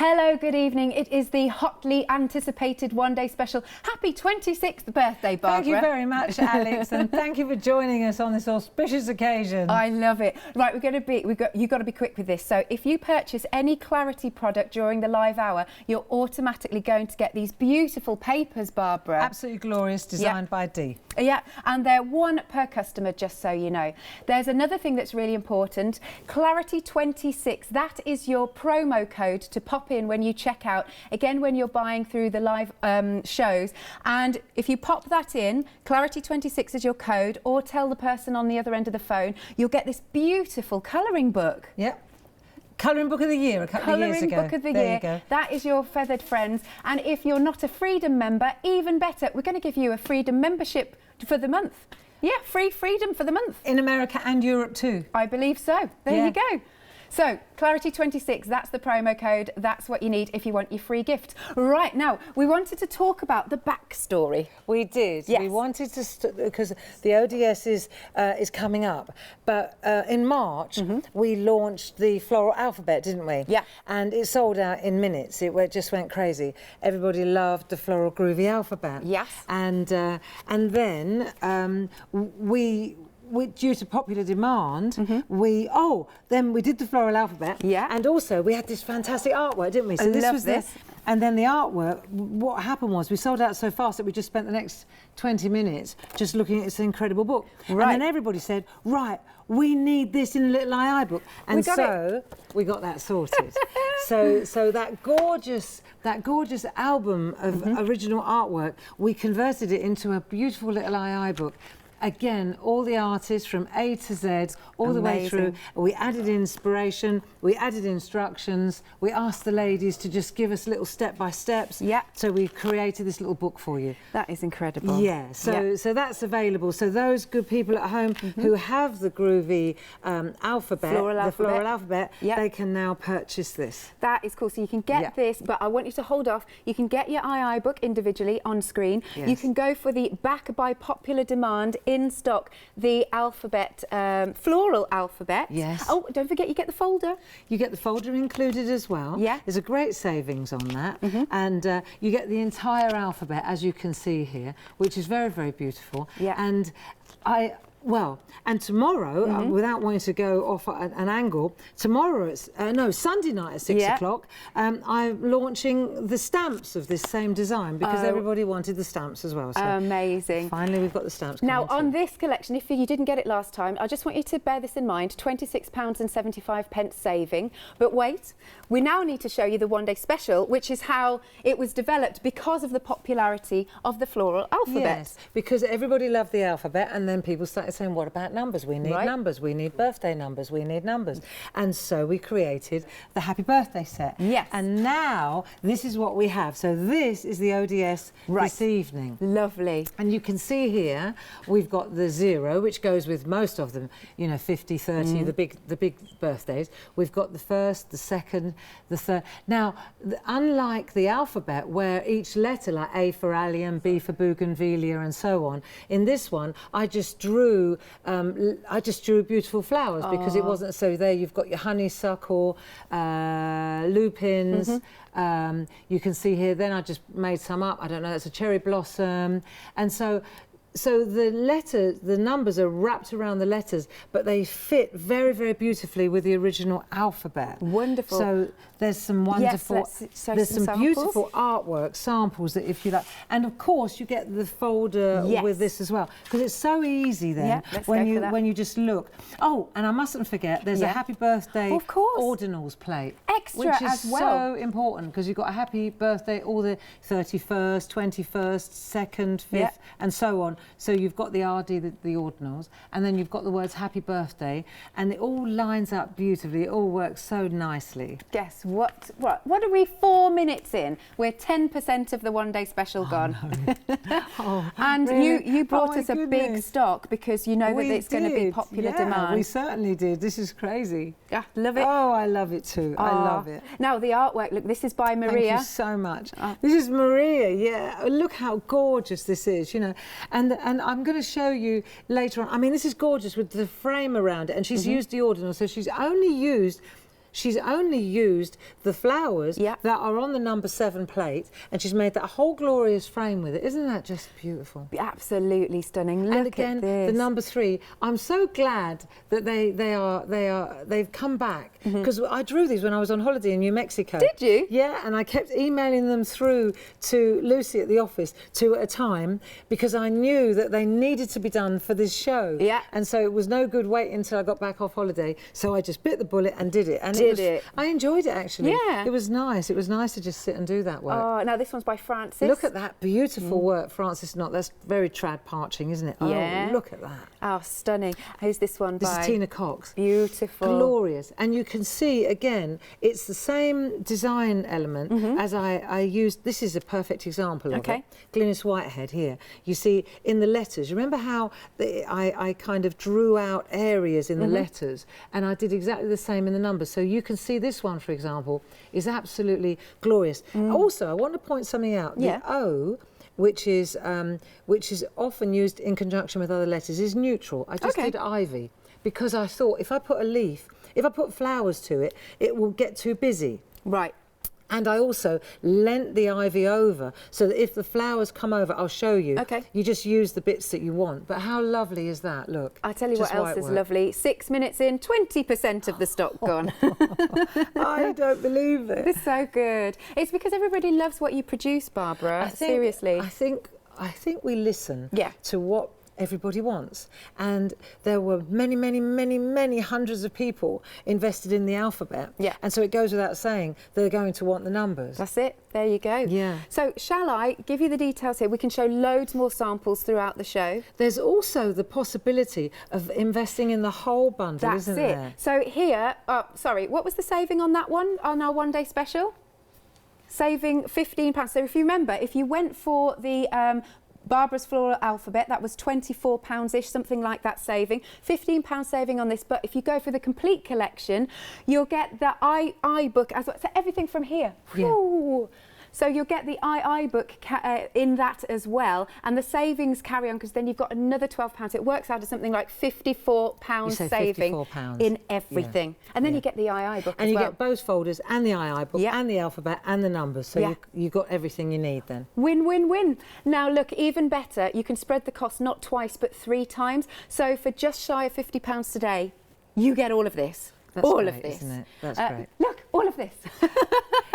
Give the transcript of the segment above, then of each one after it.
Hello, good evening. It is the hotly anticipated one-day special. Happy 26th birthday, Barbara. Thank you very much, Alex, and thank you for joining us on this auspicious occasion. I love it. Right, you've got to be quick with this. So if you purchase any Clarity product during the live hour, you're automatically going to get these beautiful papers, Barbara. Absolutely glorious, designed by Dee. Yeah, and they're one per customer, just so you know. There's another thing that's really important. Clarity 26, that is your promo code to pop in when you check out, again when you're buying through the live shows, and if you pop that in, Clarity 26 is your code, or tell the person on the other end of the phone, you'll get this beautiful colouring book. Yep. Colouring Book of the Year a couple of years ago. Colouring Book of the There Year. you go. That is your feathered friends. And if you're not a Freedom member, even better, we're going to give you a Freedom membership for the month. Yeah, free Freedom for the month. In America and Europe too. I believe so. There you go. So, Clarity 26, that's the promo code. That's what you need if you want your free gift. Right, now, we wanted to talk about the backstory. We did. Yes. We wanted to, because the ODS is coming up. But in March, we launched the Floral alphabet, didn't we? Yeah. And it sold out in minutes. It just went crazy. Everybody loved the Floral Groovi alphabet. Yes. And then we due to popular demand, then we did the Floral alphabet. Yeah. And also we had this fantastic artwork, didn't we? So I love this. And then the artwork, what happened was we sold out so fast that we just spent the next 20 minutes just looking at this incredible book. Right. And then everybody said, right, we need this in a little II book. And we got that sorted. so that gorgeous album of original artwork, we converted it into a beautiful little II book. Again, all the artists from A to Z, all the way through. We added inspiration, we added instructions, we asked the ladies to just give us little step-by-steps. Yeah. So we've created this little book for you. That is incredible. Yeah, so that's available. So those good people at home who have the Groovi alphabet, Floral alphabet, they can now purchase this. That is cool. So you can get this, but I want you to hold off. You can get your II book individually on screen. Yes. You can go for the back by popular demand in stock, the alphabet, Floral alphabet. Yes. Oh, don't forget you get the folder. You get the folder included as well. Yeah. There's a great savings on that. And you get the entire alphabet, as you can see here, which is very, very beautiful. Yeah. And and tomorrow, without wanting to go off at an angle, tomorrow it's, Sunday night at 6 o'clock, I'm launching the stamps of this same design because everybody wanted the stamps as well. So amazing. Finally, we've got the stamps. Now, on this collection, if you didn't get it last time, I just want you to bear this in mind, £26.75 saving. But wait, we now need to show you the one-day special, which is how it was developed because of the popularity of the Floral alphabet. Yes, because everybody loved the alphabet, and then people started saying, what about numbers? We need numbers, we need birthday numbers, we need numbers. And so we created the Happy Birthday set. Yes. And now this is what we have. So this is the ODS this evening. Lovely. And you can see here, we've got the 0, which goes with most of them, 50, 30, the big birthdays. We've got the 1st, the 2nd, the 3rd. Now, unlike the alphabet, where each letter, like A for allium, B for bougainvillea, and so on, in this one, I just drew beautiful flowers because it wasn't. So there you've got your honeysuckle, lupins. You can see here. Then I just made some up. I don't know. That's a cherry blossom, and so the numbers are wrapped around the letters, but they fit very, very beautifully with the original alphabet. Wonderful. So there's some wonderful, there's some beautiful artwork samples that if you like, and of course you get the folder with this as well, because it's so easy then when you just look. Oh, and I mustn't forget, there's a Happy Birthday ordinals plate, extra which is as well. so important because you've got a Happy Birthday all the 31st, 21st, 2nd, 5th, and so on. So you've got the RD, the ordinals, and then you've got the words Happy Birthday, and it all lines up beautifully. It all works so nicely. Guess what? What are we 4 minutes in? We're 10% of the one-day special gone. No. And really? you brought us a big stock because you know that it's going to be popular demand. We certainly did. This is crazy. Yeah, love it. Oh, I love it too. I love it. Now the artwork, look, this is by Maria. Thank you so much. This is Maria, yeah. Look how gorgeous this is, And I'm going to show you later on. I mean, this is gorgeous with the frame around it, and she's used the ordinal, so she's only used She's only used the flowers Yeah. that are on the number 7 plate, and she's made that whole glorious frame with it. Isn't that just beautiful? Absolutely stunning. Look And again, at this. the number 3. I'm so glad that they've come back, because I drew these when I was on holiday in New Mexico. Did you? Yeah, and I kept emailing them through to Lucy at the office, 2 at a time, because I knew that they needed to be done for this show. Yeah. And so it was no good waiting until I got back off holiday. So I just bit the bullet and did it. And I enjoyed it, actually. Yeah. It was nice. It was nice to just sit and do that work. Oh, now this one's by Francis. Look at that beautiful work, Francis Knott. That's very trad parching, isn't it? Yeah. Oh, look at that. Oh, stunning. Who's this one by? This is Tina Cox. Beautiful. Glorious. And you can see, again, it's the same design element as I used. This is a perfect example of it. Glynis Whitehead here. You see, in the letters, remember how I kind of drew out areas in the letters, and I did exactly the same in the numbers. So you can see this one, for example, is absolutely glorious. Also, I want to point something out. The O, which is often used in conjunction with other letters, is neutral. I just did ivy, because I thought if I put a leaf, if I put flowers to it, it will get too busy. Right. And I also lent the ivy over, so that if the flowers come over, I'll show you. Okay. You just use the bits that you want. But how lovely is that? Look. I tell you just what else white is work. lovely. 6 minutes in, 20% of the stock gone. I don't believe it. It's so good. It's because everybody loves what you produce, Barbara. Seriously. I think we listen to what everybody wants, and there were many hundreds of people invested in the alphabet, and so it goes without saying they're going to want the numbers. That's it. There you go. Yeah. So shall I give you the details here? We can show loads more samples throughout the show. There's also the possibility of investing in the whole bundle, isn't there? So here, sorry, what was the saving on that one, on our one-day special? Saving £15. So if you remember, if you went for the Barbara's Floral Alphabet, that was £24-ish, something like that saving. £15 saving on this, but if you go for the complete collection, you'll get the II book as well. So everything from here. Yeah. Ooh. So you'll get the II book in that as well, and the savings carry on, because then you've got another £12. It works out as something like £54 saving £54. in everything. And then you get the II book and as you well. get both folders and the II book and the alphabet and the numbers, so you've got everything you need then. Win, win, win. Now look, even better, you can spread the cost not twice but 3 times. So for just shy of £50 today, you get all of this. That's all great, of this. isn't it? That's great. Look, all of this.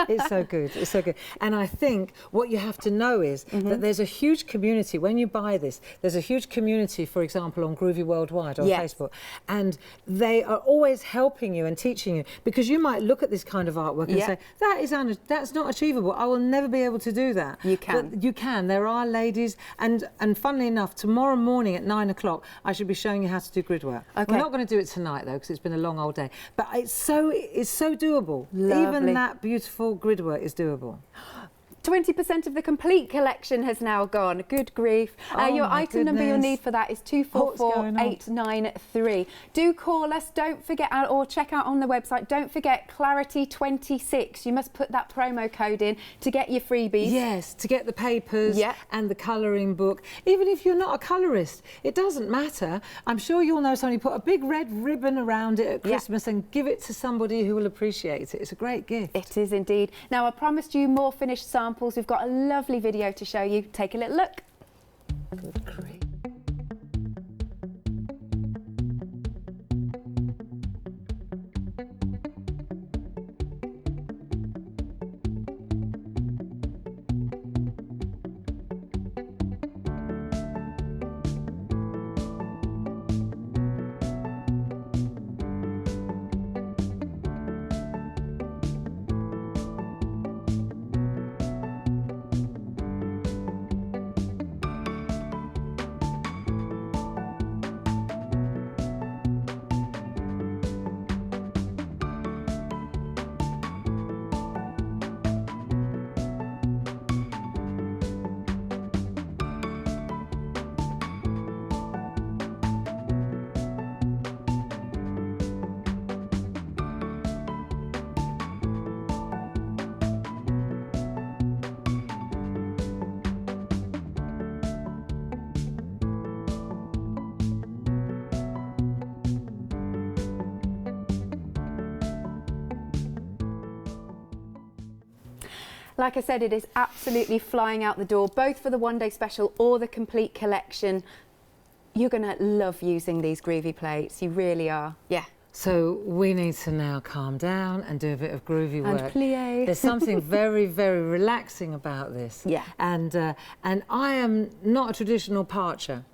It's so good. It's so good. And I think what you have to know is that there's a huge community. When you buy this, there's a huge community, for example, on Groovi Worldwide on Facebook. And they are always helping you and teaching you, because you might look at this kind of artwork and say, that's not achievable. I will never be able to do that. You can. But you can. There are ladies. And funnily enough, tomorrow morning at 9 o'clock, I should be showing you how to do grid work. Okay. We're not going to do it tonight, though, because it's been a long old day. But it's so doable. Lovely. Even that beautiful grid work is doable. 20% of the complete collection has now gone. Good grief. Your item number you'll need for that is 244893. Do call us. Don't forget, or check out on the website. Don't forget Clarity26. You must put that promo code in to get your freebies. Yes, to get the papers and the colouring book. Even if you're not a colourist, it doesn't matter. I'm sure you'll know somebody. Put a big red ribbon around it at Christmas and give it to somebody who will appreciate it. It's a great gift. It is indeed. Now, I promised you more finished samples. We've got a lovely video to show you. Take a little look. Good grief. Like I said, it is absolutely flying out the door, both for the one-day special or the complete collection. You're going to love using these Groovi plates. You really are. Yeah. So we need to now calm down and do a bit of groovy work. And plie. There's something very, very relaxing about this. Yeah. And I am not a traditional parcher,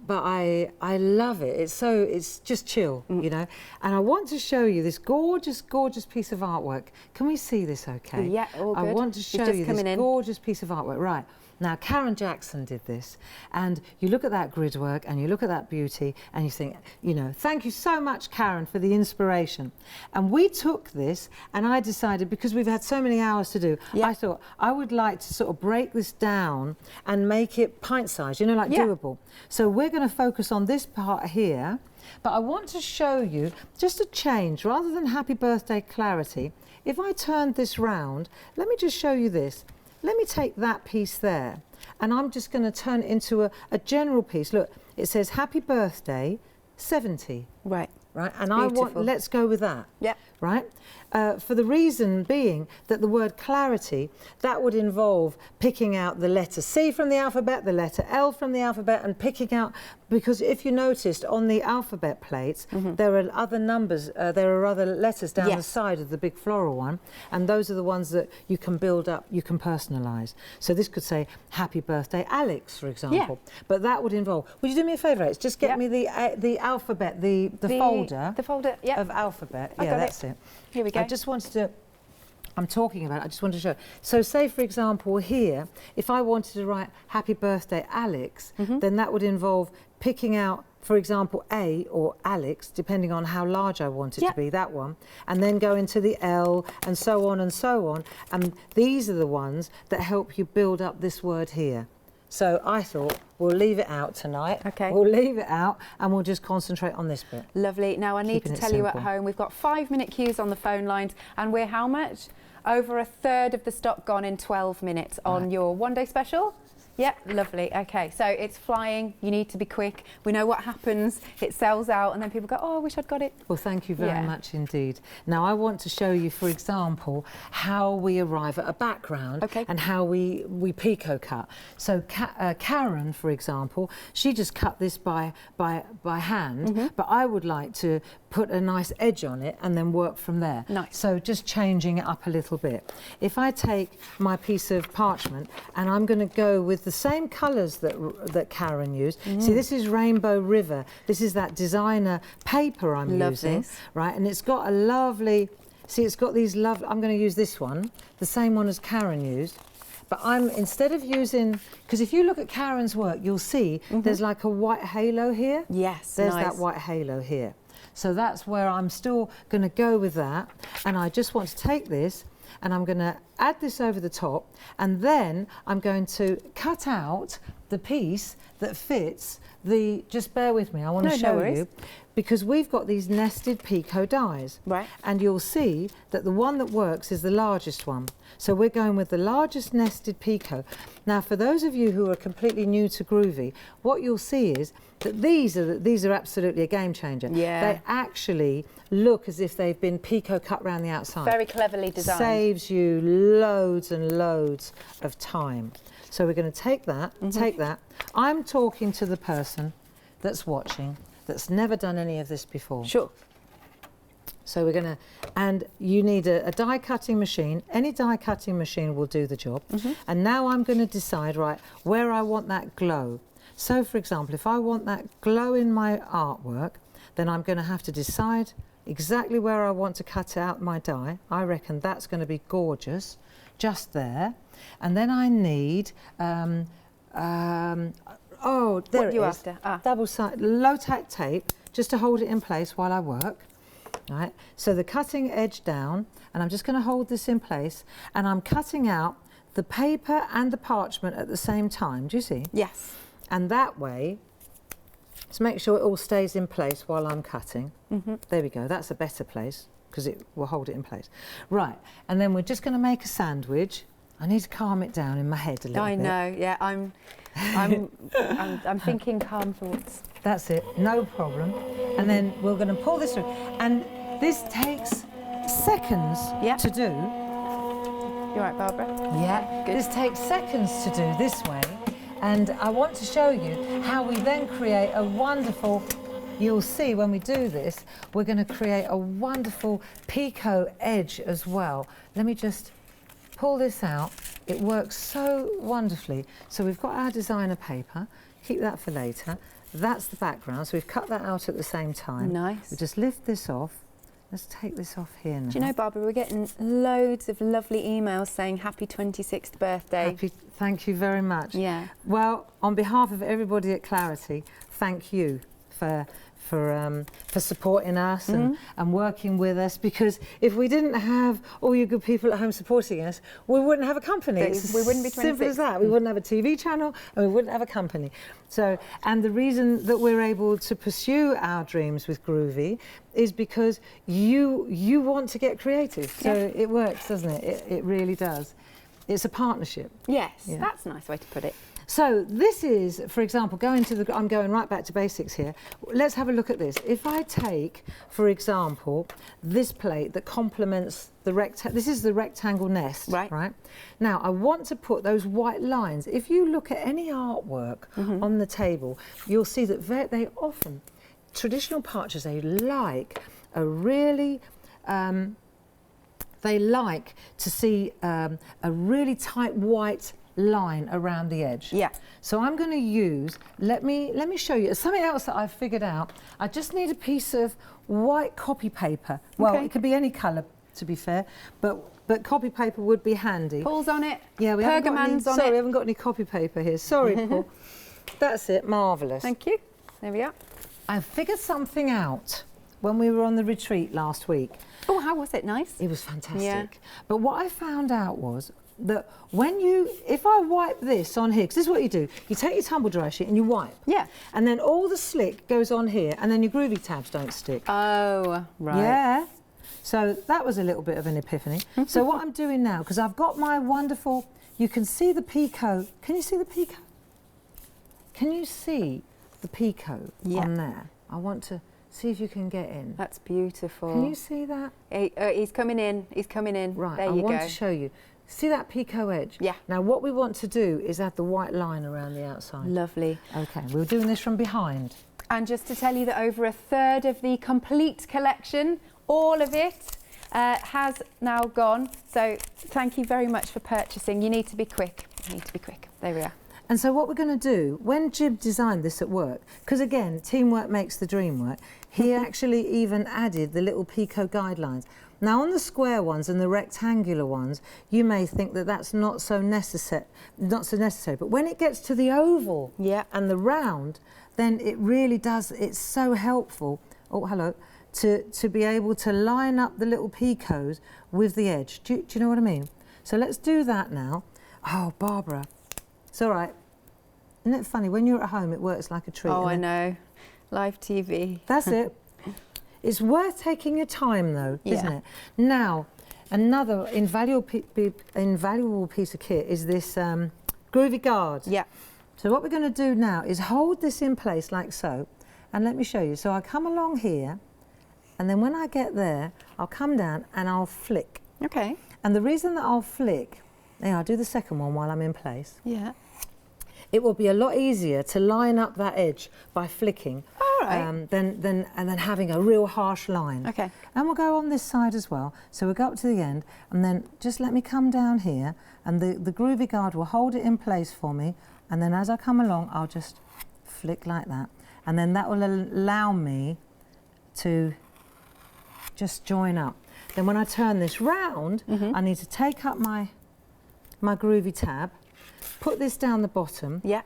but I love it. It's just chill, you know. And I want to show you this gorgeous, gorgeous piece of artwork. Can we see this okay? Yeah, all good. I want to show you this gorgeous piece of artwork. Right. Now, Karen Jackson did this, and you look at that grid work and you look at that beauty and you think, you know, thank you so much, Karen, for the inspiration. And we took this, and I decided, because we've had so many hours to do, I thought I would like to sort of break this down and make it pint-sized, you know, like doable. So we're going to focus on this part here, but I want to show you just a change. Rather than Happy Birthday Clarity, if I turned this round, let me just show you this. Let me take that piece there, and I'm just going to turn it into a general piece. Look, it says Happy Birthday 70. Right. Right, and let's go with that. Yeah. Right? For the reason being that the word clarity, that would involve picking out the letter C from the alphabet, the letter L from the alphabet, and picking out, because if you noticed on the alphabet plates, there are other numbers, there are other letters down the side of the big floral one, and those are the ones that you can build up, you can personalise. So this could say Happy Birthday Alex, for example. Yeah. But that would involve, would you do me a favour, Alex? Just get me the alphabet, the folder. The folder, of alphabet. Yeah, that's it. Here we go. I just wanted to, I'm talking about it, I just wanted to show. So say, for example, here, if I wanted to write Happy Birthday Alex, then that would involve picking out, for example, A or Alex, depending on how large I want it to be, that one, and then go into the L and so on and so on. And these are the ones that help you build up this word here. So I thought we'll leave it out tonight. Okay. We'll leave it out and we'll just concentrate on this bit. Lovely. Now I need to tell you at home, we've got 5-minute queues on the phone lines, and we're how much? Over a third of the stock gone in 12 minutes on your one-day special. Yep, lovely. Okay, so it's flying. You need to be quick. We know what happens. It sells out, and then people go, oh, I wish I'd got it. Well, thank you very much indeed. Now, I want to show you, for example, how we arrive at a background and how we picot cut. So Karen, for example, she just cut this by hand, but I would like to put a nice edge on it and then work from there. Nice. So just changing it up a little bit. If I take my piece of parchment and I'm going to go with the same colours that Karen used. See, this is Rainbow River. This is that designer paper I'm using. Right, and it's got a lovely, see, it's got these lovely, I'm going to use this one, the same one as Karen used. But instead of using, because if you look at Karen's work, you'll see there's like a white halo here. Yes, there's that white halo here. So that's where I'm still going to go with that. And I just want to take this and I'm going to add this over the top, and then I'm going to cut out the piece that fits the, just bear with me, I want to show you, because we've got these nested picot dies. Right. And you'll see that the one that works is the largest one. So we're going with the largest nested picot. Now, for those of you who are completely new to Groovi, what you'll see is that these are absolutely a game changer. Yeah. They actually look as if they've been picot cut around the outside. Very cleverly designed. Saves you loads and loads of time. So we're going to take that, take that. I'm talking to the person that's watching, that's never done any of this before. Sure. So we're going to, and you need a die cutting machine. Any die cutting machine will do the job. And now I'm going to decide, right, where I want that glow. So, for example, if I want that glow in my artwork, then I'm going to have to decide exactly where I want to cut out my die. I reckon that's going to be gorgeous, just there. And then I need, oh, there it is. After? Double-sided, low-tack tape, just to hold it in place while I work. Right. So the cutting edge down, and I'm just going to hold this in place, and I'm cutting out the paper and the parchment at the same time. Do you see? Yes. And that way, to make sure it all stays in place while I'm cutting. There we go, that's a better place, because it will hold it in place. Right, and then we're just going to make a sandwich. I need to calm it down in my head a little bit. I know, yeah, I'm thinking calm thoughts. That's it, no problem. And then we're going to pull this through. And this takes seconds to do. You right, Barbara? Yeah, Good. this takes seconds to do this way, and I want to show you how we then create a wonderful, you'll see when we do this, we're going to create a wonderful picot edge as well. Let me just pull this out. It works so wonderfully. So we've got our designer paper, keep that for later. That's the background, so we've cut that out at the same time. Nice. We just lift this off. Let's take this off here now. Do you know, Barbara, we're getting loads of lovely emails saying happy 26th birthday. Thank you very much. Yeah. Well, on behalf of everybody at Clarity, thank you for supporting us and working with us, because if we didn't have all you good people at home supporting us, we wouldn't have a company. We wouldn't be 26. Simple as that. We wouldn't have a TV channel and we wouldn't have a company. So, and the reason that we're able to pursue our dreams with Groovi is because you want to get creative. So it works, doesn't it? It really does. It's a partnership. Yes, that's a nice way to put it. So this is, for example, I'm going right back to basics here. Let's have a look at this. If I take, for example, this plate that complements the this is the rectangle nest, right? Now, I want to put those white lines. If you look at any artwork on the table, you'll see that they often, traditional partridge, they like a really, they like to see a really tight white line around the edge. Yeah. So I'm going to use, let me show you something else that I've figured out. I just need a piece of white copy paper. Well, it could be any colour, to be fair, but copy paper would be handy. Paul's on it. Yeah, we haven't got any, sorry, we haven't got any copy paper here. Sorry, Paul. That's it, marvellous. Thank you. There we are. I figured something out when we were on the retreat last week. Oh, how was it? Nice? It was fantastic. Yeah. But what I found out was that if I wipe this on here, because this is what you do, you take your tumble dry sheet and you wipe. Yeah. And then all the slick goes on here, and then your Groovi tabs don't stick. Oh, right. Yeah. So that was a little bit of an epiphany. So what I'm doing now, because I've got my wonderful, you can see the picot. Can you see the picot? Can you see the picot on there? I want to see if you can get in. That's beautiful. Can you see that? He's coming in. He's coming in. Right, there you go. I want to show you. See that picot edge? Yeah. Now what we want to do is add the white line around the outside. Lovely. Okay, we're doing this from behind. And just to tell you that over a third of the complete collection, all of it, has now gone. So thank you very much for purchasing. You need to be quick. You need to be quick. There we are. And so what we're going to do, when Jim designed this at work, because again, teamwork makes the dream work, he actually even added the little picot guidelines. Now on the square ones and the rectangular ones, you may think that that's not so necessary, but when it gets to the oval and the round, then it really does, it's so helpful, to be able to line up the little picots with the edge. Do you know what I mean? So let's do that now. Oh, Barbara, it's all right. Isn't it funny, when you're at home, it works like a treat. Oh, I know. Live TV. That's it. It's worth taking your time, though, isn't it? Now, another invaluable piece of kit is this Groovi guard. Yeah. So what we're going to do now is hold this in place like so, and let me show you. So I come along here, and then when I get there, I'll come down and I'll flick. Okay. And the reason that I'll flick, I'll do the second one while I'm in place. Yeah. It will be a lot easier to line up that edge by flicking than having a real harsh line. Okay. And we'll go on this side as well. So we'll go up to the end, and then just let me come down here, and the Groovi guard will hold it in place for me, and then as I come along, I'll just flick like that. And then that will allow me to just join up. Then when I turn this round, I need to take up my Groovi tab, put this down the bottom. Yeah.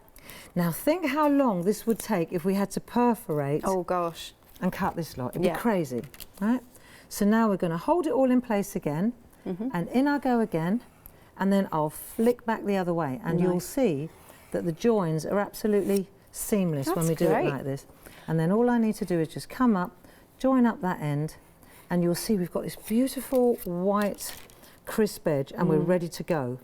Now think how long this would take if we had to perforate. Oh gosh. And cut this lot. It'd be crazy, right? So now we're going to hold it all in place again, and in I go again, and then I'll flick back the other way, and you'll see that the joins are absolutely seamless when we do it like this. And then all I need to do is just come up, join up that end, and you'll see we've got this beautiful white crisp edge, and we're ready to go.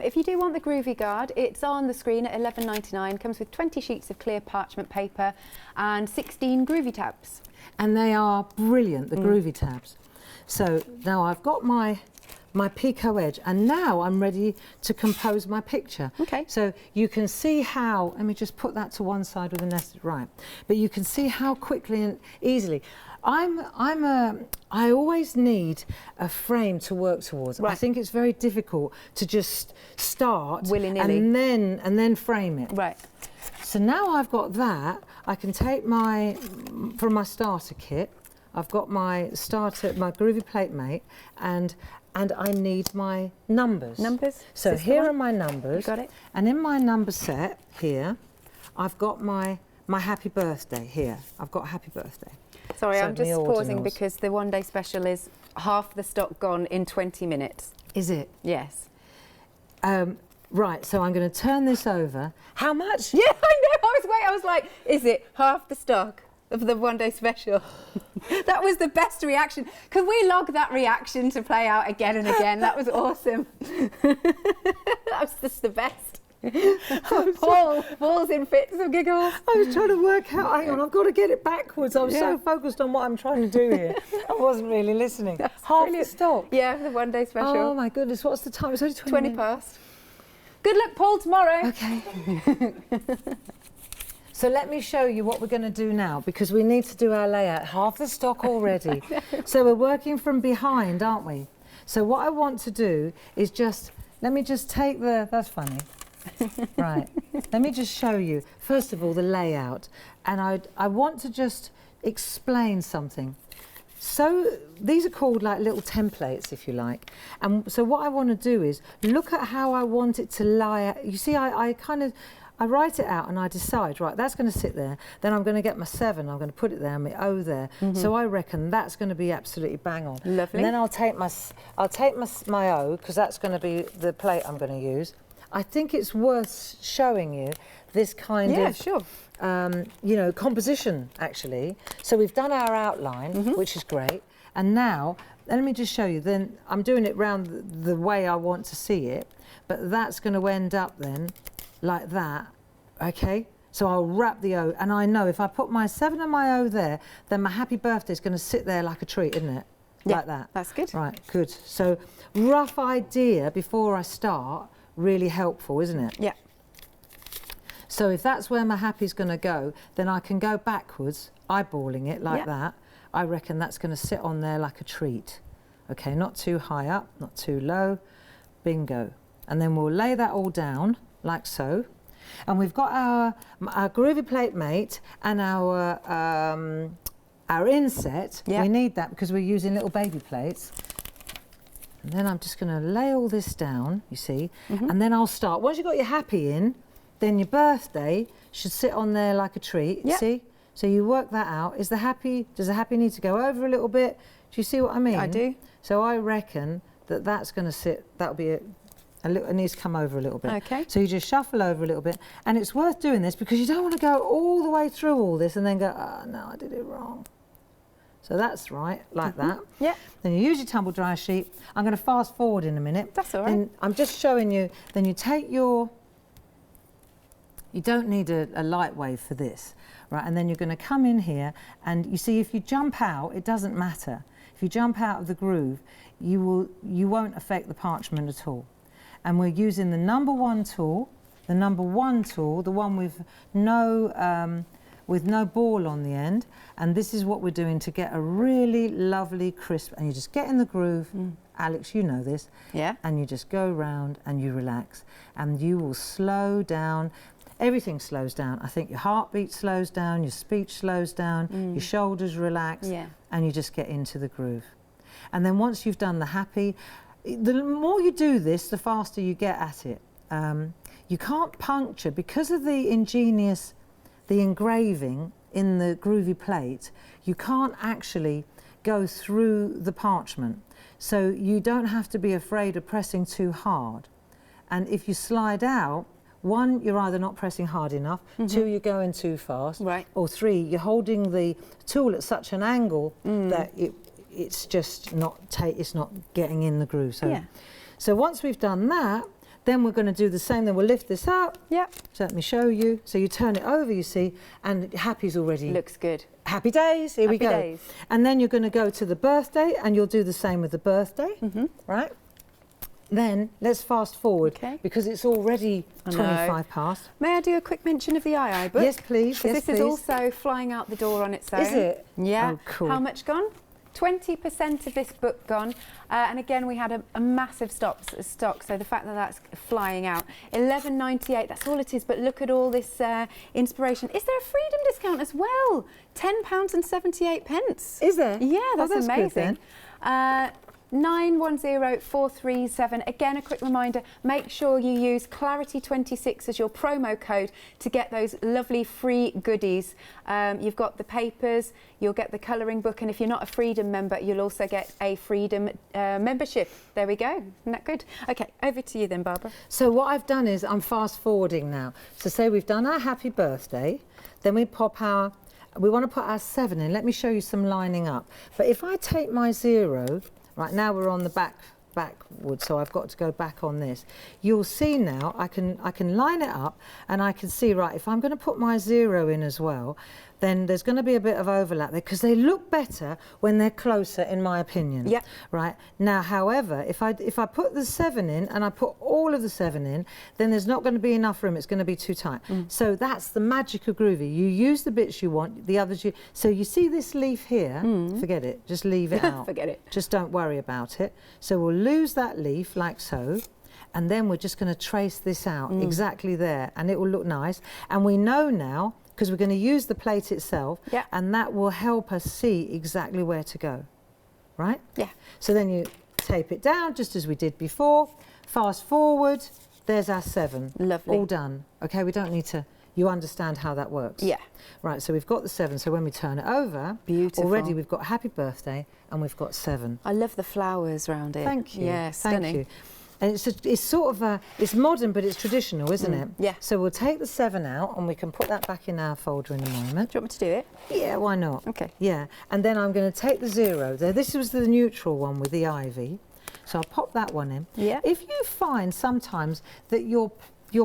If you do want the Groovi guard, it's on the screen at £11.99. Comes with 20 sheets of clear parchment paper and 16 Groovi tabs. And they are brilliant, the Groovi tabs. So now I've got my my picot edge, and now I'm ready to compose my picture. Okay. So you can see how, let me just put that to one side with the nested, right. But you can see how quickly and easily. I always need a frame to work towards. Right. I think it's very difficult to just start willy-nilly and then frame it. Right. So now I've got that, I can take from my starter kit, I've got my Groovi plate mate, and I need my numbers. Numbers? So here are my numbers. You got it? And in my number set here, I've got my happy birthday here. I've got happy birthday. Sorry, So I'm just my pausing ordinals. because the one-day special is half the stock gone in 20 minutes. Is it? Yes. Right, so I'm going to turn this over. How much? Yeah, I know. I was like, is it half the stock of the one-day special? That was the best reaction. Could we log that reaction to play out again and again? That was awesome. That was just the best. Paul's in fits of giggles. I was trying to work out, hang on, I've got to get it backwards. I was so focused on what I'm trying to do here. I wasn't really listening. Half the stock? Yeah, the one-day special. Oh my goodness, what's the time? It's only 20 minutes. past. Good luck, Paul, tomorrow. Okay. So let me show you what we're going to do now, because we need to do our layout. Half the stock already. So we're working from behind, aren't we? So what I want to do is let me just take that's funny. Right, let me just show you, first of all, the layout. And I want to just explain something. So these are called like little templates, if you like. And so what I want to do is look at how I want it to lie out. You see, I write it out and I decide, right, that's going to sit there. Then I'm going to get my 7, I'm going to put it there, and my O there. So I reckon that's going to be absolutely bang on. Lovely. And then I'll take my O, because that's going to be the plate I'm going to use. I think it's worth showing you this kind of, sure. you know, composition, actually. So we've done our outline, which is great. And now, let me just show you. Then I'm doing it round the way I want to see it. But that's going to end up then like that, okay? So I'll wrap the O. And I know if I put my 7 and my O there, then my happy birthday is going to sit there like a treat, isn't it? Yeah, like that. That's good. Right, good. So rough idea before I start. Really helpful, isn't it? Yeah. So if that's where my happy's going to go, then I can go backwards, eyeballing it like that. I reckon that's going to sit on there like a treat. Okay, not too high up, not too low. Bingo. And then we'll lay that all down like so. And we've got our Groovi plate mate and our inset. Yeah. We need that because we're using little baby plates. And then I'm just going to lay all this down, you see, and then I'll start. Once you've got your happy in, then your birthday should sit on there like a treat, see? So you work that out. Does the happy need to go over a little bit? Do you see what I mean? I do. So I reckon that's going to sit, that'll be it needs to come over a little bit. Okay. So you just shuffle over a little bit. And it's worth doing this because you don't want to go all the way through all this and then go, oh, no, I did it wrong. So that's right, like that. Yeah. Then you use your tumble dryer sheet. I'm going to fast forward in a minute. That's all right. Then I'm just showing you, then you take you don't need a light wave for this, right? And then you're going to come in here and you see if you jump out, it doesn't matter. If you jump out of the groove, you won't affect the parchment at all. And we're using the number 1 tool, the one with no ball on the end, and this is what we're doing to get a really lovely crisp, and you just get in the groove, Alex, you know this, and you just go round and you relax, and you will slow down. Everything slows down. I think your heartbeat slows down, your speech slows down, your shoulders relax, and you just get into the groove. And then once you've done the happy, the more you do this, the faster you get at it. You can't puncture, because of the engraving in the Groovi plate, you can't actually go through the parchment. So you don't have to be afraid of pressing too hard. And if you slide out, 1, you're either not pressing hard enough, 2, you're going too fast, or 3, you're holding the tool at such an angle that it's just not getting in the groove. So once we've done that, then we're going to do the same. Then we'll lift this up. So let me show you. So you turn it over, you see, and happy's already. Looks good. Happy days. Here we go. Happy days. And then you're going to go to the birthday, and you'll do the same with the birthday, right? Then let's fast forward Okay. because it's already 25 past. May I do a quick mention of the II book? Yes, please. Yes, This please. is also flying out the door on its own. Is it? Yeah. Oh, cool. How much gone? 20% of this book gone, and again we had a massive stock, so the fact that that's flying out. £11.98, that's all it is, but look at all this inspiration. Is there a freedom discount as well? £10.78. Is there? Yeah, that's, that's amazing. Good, then. 910437. Again, a quick reminder, make sure you use Clarity26 as your promo code to get those lovely free goodies. You've got the papers, you'll get the colouring book, and if you're not a Freedom member, you'll also get a Freedom membership. There we go. Isn't that good? Okay, over to you then, Barbara. So what I've done is I'm fast forwarding now. So say we've done our happy birthday, then we pop our, we want to put our 7 in. Let me show you some lining up. But if I take my 0, right now we're on the backward, so I've got to go back on this. You'll see now I can line it up, and I can see, right, if I'm going to put my 0 in as well, then there's going to be a bit of overlap there because they look better when they're closer, in my opinion. Yeah. Right now, however, if I put the 7 in and I put all of the 7 in, then there's not going to be enough room. It's going to be too tight. So that's the magic of Groovi. You use the bits you want, the others you. So you see this leaf here? Forget it. Just leave it out. Forget it. Just don't worry about it. So we'll lose that leaf like so. And then we're just going to trace this out exactly there, and it will look nice. And we know now, because we're going to use the plate itself, and that will help us see exactly where to go, right? Yeah. So then you tape it down just as we did before, fast forward, there's our 7. Lovely. All done. Okay, we don't need to, you understand how that works. Yeah. Right, so we've got the 7, so when we turn it over, Beautiful. already we've got happy birthday and we've got 7. I love the flowers around it. Thank you. Yeah, stunning. Thank you. And it's sort of it's modern, but it's traditional, isn't it? Yeah. So we'll take the 7 out, and we can put that back in our folder in a moment. Do you want me to do it? Yeah, why not? Okay. Yeah, and then I'm going to take the 0 there. This was the neutral one with the ivy, so I'll pop that one in. Yeah. If you find sometimes that your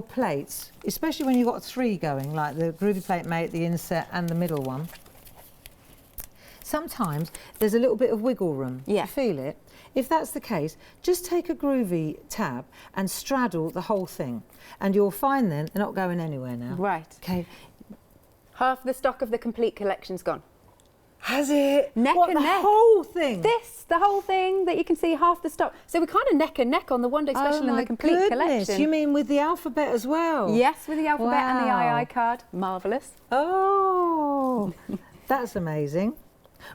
plates, especially when you've got 3 going, like the Groovi plate mate, the inset, and the middle one, sometimes there's a little bit of wiggle room. Yeah. You feel it? If that's the case, just take a Groovi tab and straddle the whole thing, and you'll find then they're not going anywhere now. Right. Okay. Half the stock of the complete collection's gone. Has it? Neck what, and the neck. whole thing? The whole thing that you can see, half the stock. So we're kind of neck and neck on the One Day Special and the complete collection. You mean with the alphabet as well? Yes, with the alphabet and the Wow. II card. Marvellous. Oh, that's amazing.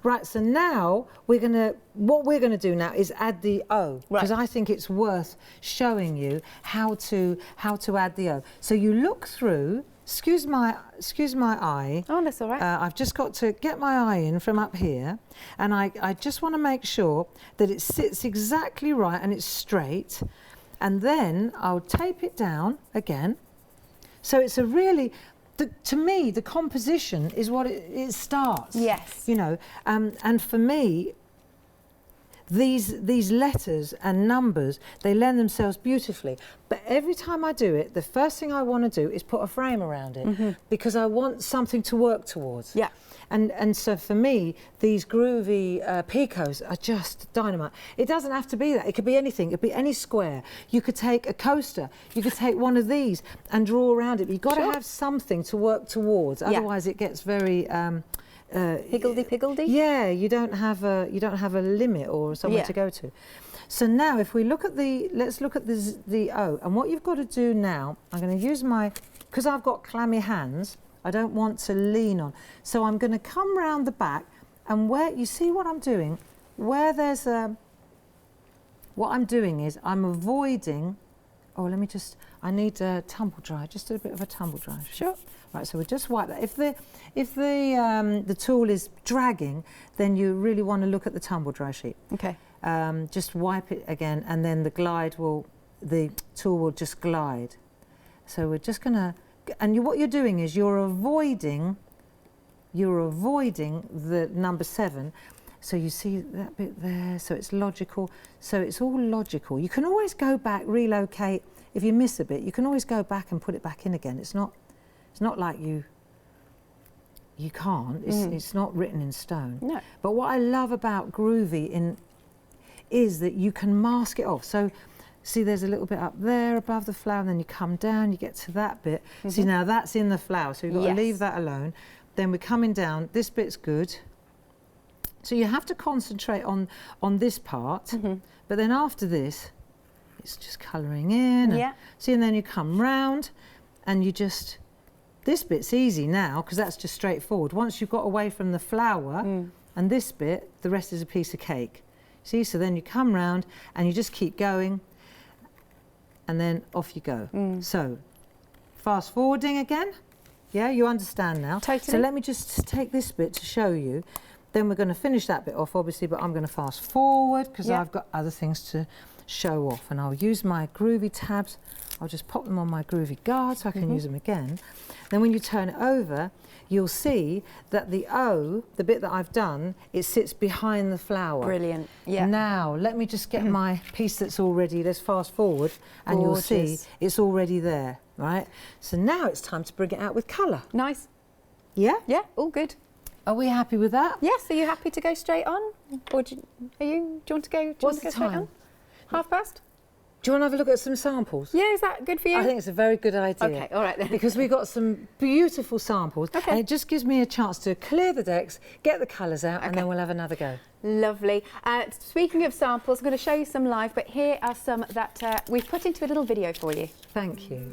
Right, so now what we're gonna do now is add the O, because I think it's worth showing you how to add the O. So you look through. Excuse my eye. Oh, that's all right. I've just got to get my eye in from up here, and I just want to make sure that it sits exactly right and it's straight, and then I'll tape it down again. So it's a really. To me, the composition is what it starts. Yes. You know, and for me, these letters and numbers, they lend themselves beautifully. But every time I do it, the first thing I want to do is put a frame around it, because I want something to work towards. Yeah. And so for me, these Groovi picos are just dynamite. It doesn't have to be that. It could be anything. It could be any square. You could take a coaster. You could take one of these and draw around it. But you've got to have something to work towards. Otherwise, it gets very Higgledy-piggledy? Yeah, you don't have a limit or somewhere to go to. So now, if we look at let's look at the O. And what you've got to do now, I'm going to use because I've got clammy hands, I don't want to lean on. So I'm going to come round the back, and where you see what I'm doing, where there's what I'm doing is I'm avoiding. Oh, I need a tumble dry, just a bit of a tumble dry. Sure. Right, so we'll just wipe that. If the tool is dragging, then you really want to look at the tumble dry sheet. Okay. Just wipe it again, and then the tool will just glide. So we're just gonna, and what you're doing is you're avoiding the number 7. So you see that bit there, so it's logical. So it's all logical. You can always go back, relocate. If you miss a bit, you can always go back and put it back in again. It's not like you can't. It's not written in stone. No. But what I love about Groovi is that you can mask it off. So See, there's a little bit up there above the flower, and then you come down, you get to that bit. See, now that's in the flower, so you've got to leave that alone. Then we're coming down, this bit's good. So you have to concentrate on this part, but then after this, it's just colouring in. And, see, and then you come round, and you just, this bit's easy now, because that's just straightforward. Once you've got away from the flower, and this bit, the rest is a piece of cake. See, so then you come round, and you just keep going, and then off you go. So, fast forwarding again. Yeah, you understand now. Totally. So let me just take this bit to show you. Then we're going to finish that bit off, obviously, but I'm going to fast forward because I've got other things to show off. And I'll use my Groovi tabs. I'll just pop them on my Groovi guard so I can use them again. Then when you turn it over, you'll see that the O, the bit that I've done, it sits behind the flower. Brilliant. Yeah. Now, let me just get my piece that's already, let's fast forward, and you'll see it's already there, right? So now it's time to bring it out with colour. Nice. Yeah? Yeah, all good. Are we happy with that? Yes, are you happy to go straight on? Or do you want to go, What's the straight time? on? 12:30? Do you want to have a look at some samples? Yeah, is that good for you? I think it's a very good idea. Okay, all right then. Because we've got some beautiful samples, and it just gives me a chance to clear the decks, get the colours out, and then we'll have another go. Lovely. Speaking of samples, I'm going to show you some live, but here are some that we've put into a little video for you. Thank you.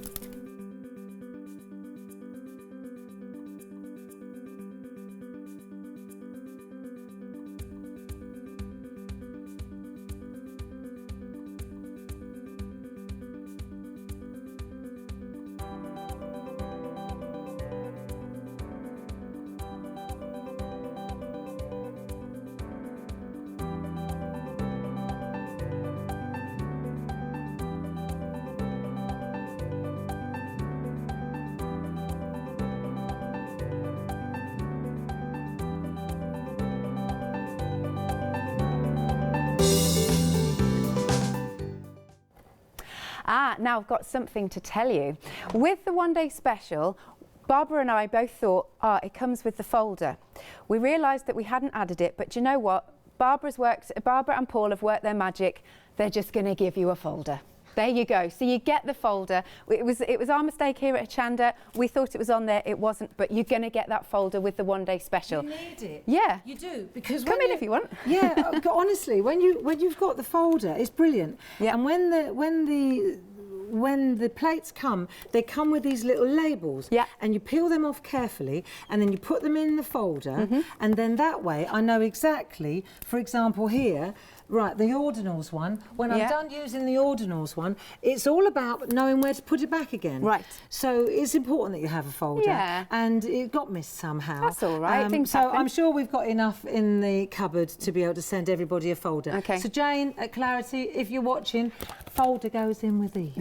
Now I've got something to tell you. With the one-day special, Barbara and I both thought, it comes with the folder. We realised that we hadn't added it, but do you know what? Barbara and Paul have worked their magic. They're just going to give you a folder. There you go. So you get the folder. It was our mistake here at Chanda. We thought it was on there. It wasn't. But you're going to get that folder with the one-day special. You need it. Yeah. You do, because come in if you want. Yeah. Honestly, when you've got the folder, it's brilliant. Yeah. And when the plates come, they come with these little labels. Yeah. And you peel them off carefully, and then you put them in the folder, and then that way I know exactly. For example, here. Right, the ordinals one. When I'm done using the ordinals one, it's all about knowing where to put it back again. Right. So it's important that you have a folder. Yeah. And it got missed somehow. That's all right. So I'm sure we've got enough in the cupboard to be able to send everybody a folder. Okay. So Jane, at Clarity, if you're watching, folder goes in with these.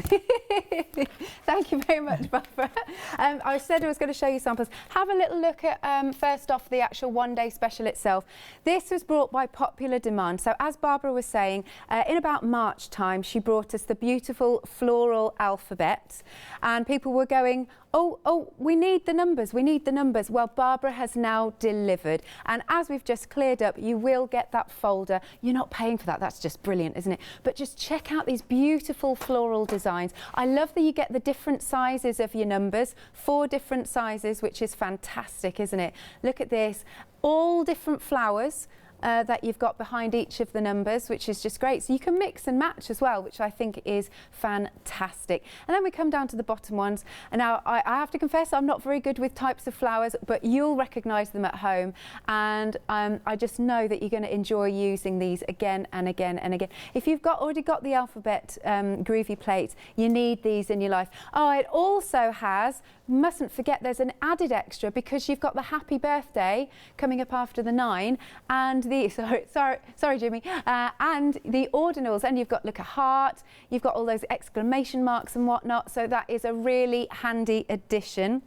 Thank you very much, Barbara. I said I was going to show you samples. Have a little look at, first off, the actual one-day special itself. This was brought by popular demand. So as Barbara was saying, in about March time, she brought us the beautiful floral alphabet, and people were going, oh, we need the numbers, we need the numbers. Well, Barbara has now delivered, and as we've just cleared up, you will get that folder. You're not paying for that. That's just brilliant, isn't it? But just check out these beautiful floral designs. I love that you get the different sizes of your numbers, 4 different sizes, which is fantastic, isn't it? Look at this, all different flowers that you've got behind each of the numbers, which is just great. So you can mix and match as well, which I think is fantastic. And then we come down to the bottom ones. And now I have to confess, I'm not very good with types of flowers, but you'll recognise them at home. And I just know that you're going to enjoy using these again and again and again. If you've already got the alphabet Groovi plates, you need these in your life. Oh, it also has, mustn't forget, there's an added extra because you've got the happy birthday coming up after the 9, and the sorry Jimmy, and the ordinals, and you've got, look, a heart, you've got all those exclamation marks and whatnot, so that is a really handy addition.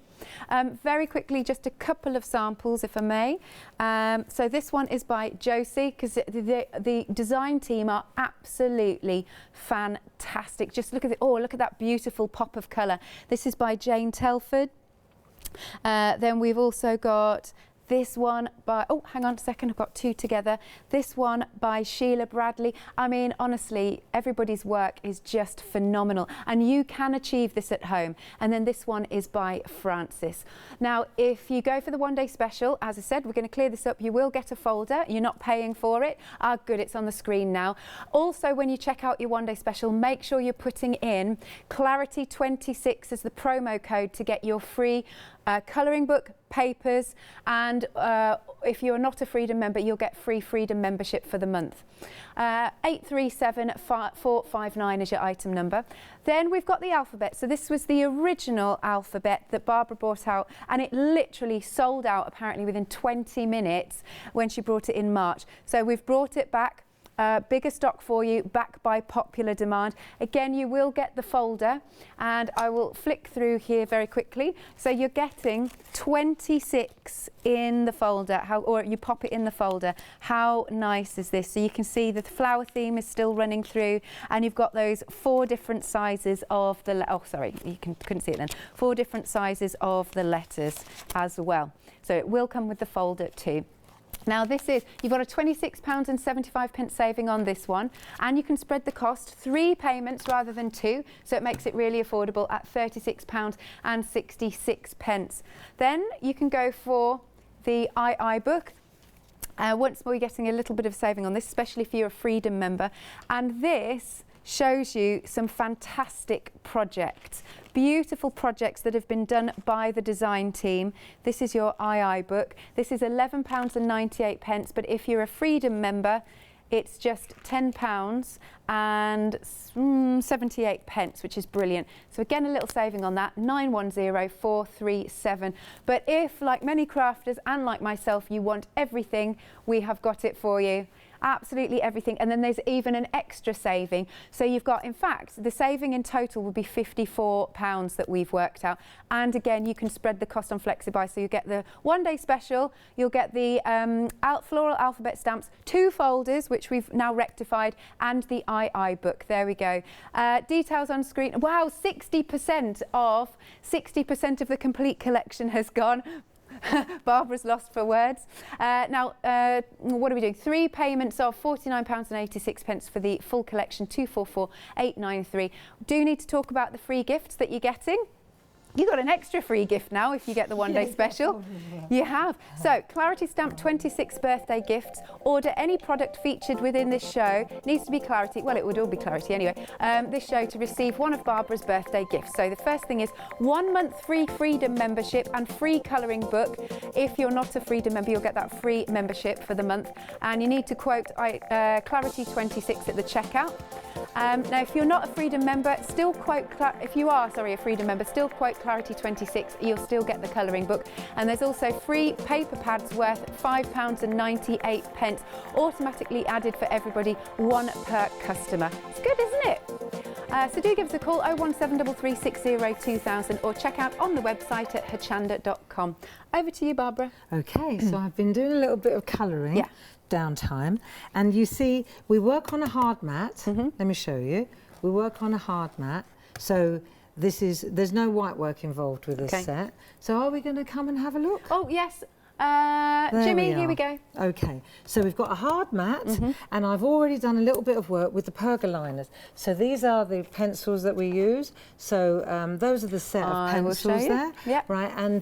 Very quickly, just a couple of samples, if I may. So this one is by Josie, because the design team are absolutely fantastic. Just look at it. Oh, look at that beautiful pop of colour. This is by Jane Telford. Then we've also got This one by, oh, hang on a second, I've got two together. This one by Sheila Bradley. I mean, honestly, everybody's work is just phenomenal, and you can achieve this at home. And then this one is by Francis. Now, if you go for the one-day special, as I said, we're going to clear this up. You will get a folder. You're not paying for it. Ah, good, it's on the screen now. Also, when you check out your one-day special, make sure you're putting in Clarity26 as the promo code to get your free colouring book, papers, and if you're not a Freedom member, you'll get free Freedom membership for the month. 837459 is your item number. Then we've got the alphabet. So this was the original alphabet that Barbara brought out, and it literally sold out apparently within 20 minutes when she brought it in March. So we've brought it back. Bigger stock for you, back by popular demand. Again, you will get the folder, and I will flick through here very quickly. So you're getting 26 in the folder, or you pop it in the folder. How nice is this? So you can see the flower theme is still running through, and you've got those 4 different sizes of the, oh sorry, you couldn't see it then. 4 different sizes of the letters as well. So it will come with the folder too. Now this is, you've got a £26.75 saving on this one, and you can spread the cost 3 payments rather than 2, so it makes it really affordable at £36.66. Then you can go for the II book. Once more, you're getting a little bit of saving on this, especially if you're a Freedom member, and this shows you some fantastic projects, beautiful projects that have been done by the design team. This is your II book. This is £11.98, but if you're a Freedom member, it's just £10.78, which is brilliant. So again, a little saving on that, 910437. But if, like many crafters and like myself, you want everything, we have got it for you. Absolutely everything. And then there's even an extra saving. So you've got, in fact, the saving in total will be £54 that we've worked out. And again, you can spread the cost on FlexiBuy. So you get the one-day special, you'll get the floral alphabet stamps, 2 folders, which we've now rectified, and the II book. There we go. Details on screen. Wow, 60% of the complete collection has gone. Barbara's lost for words. Now, what are we doing? 3 payments of £49.86 for the full collection, 244893. Do need to talk about the free gifts that you're getting. You got an extra free gift now if you get the one-day special. You have. So, Clarity Stamp 26 birthday gifts. Order any product featured within this show. Needs to be Clarity. Well, it would all be Clarity anyway. This show to receive one of Barbara's birthday gifts. So the first thing is 1 month free Freedom membership and free colouring book. If you're not a Freedom member, you'll get that free membership for the month. And you need to quote Clarity 26 at the checkout. Now, if you're not a Freedom member, still quote, if you are, sorry, a Freedom member, still quote Clarity 26, you'll still get the colouring book. And there's also free paper pads worth £5.98, automatically added for everybody, 1 per customer. It's good, isn't it? So do give us a call, 01733602000, or check out on the website at hachanda.com. Over to you, Barbara. Okay, so I've been doing a little bit of colouring. Downtime, and you see we work on a hard mat. Let me show you. We work on a hard mat, so there's no white work involved with this set. So are we going to come and have a look? Oh yes. Jimmy, here we go. Okay, so we've got a hard mat, and I've already done a little bit of work with the pergoliners. So these are the pencils that we use. So those are the set of pencils there, right? And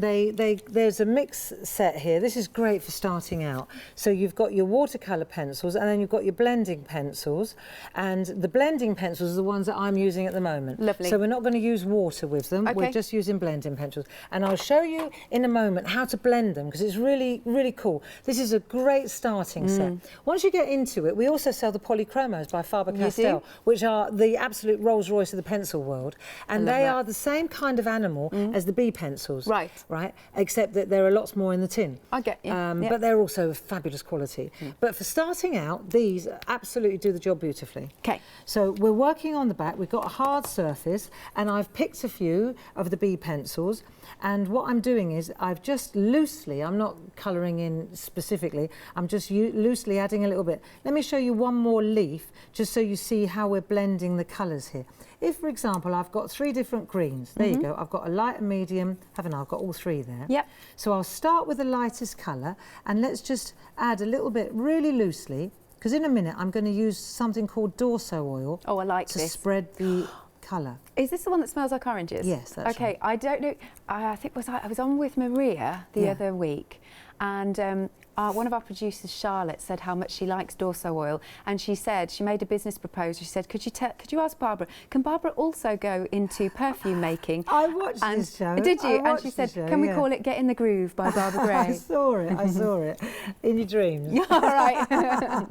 there's a mix set here. This is great for starting out. So you've got your watercolor pencils, and then you've got your blending pencils, and the blending pencils are the ones that I'm using at the moment. Lovely. So we're not going to use water with them. We're just using blending pencils, and I'll show you in a moment how to blend them, because it's really cool. This is a great starting set. Once you get into it, we also sell the Polychromos by Faber-Castell, which are the absolute Rolls Royce of the pencil world, and they are the same kind of animal as the B pencils, right? Except that there are lots more in the tin. I get you. But they're also of fabulous quality. But for starting out, these absolutely do the job beautifully. Okay. So we're working on the back. We've got a hard surface, and I've picked a few of the B pencils, and what I'm doing is I've just loosened loosely, I'm not colouring in specifically, I'm just loosely adding a little bit. Let me show you one more leaf, just so you see how we're blending the colours here. If, for example, I've got 3 different greens, there you go, I've got a light, a medium, haven't I? I've got all 3 there. Yep. So I'll start with the lightest colour, and let's just add a little bit really loosely, because in a minute I'm going to use something called Dorso oil. Oh, I like to this. spread the colour. Is this the one that smells like oranges? Yes, that's okay, right. I don't know. I think I was on with Maria the other week, and one of our producers, Charlotte, said how much she likes Dorso oil, and she said she made a business proposal. She said, "Could you ask Barbara? Can Barbara also go into perfume making?" I watched this show. Did you? And she said, "Can we call it Get in the Groove by Barbara Gray?" I saw it in your dreams. All right.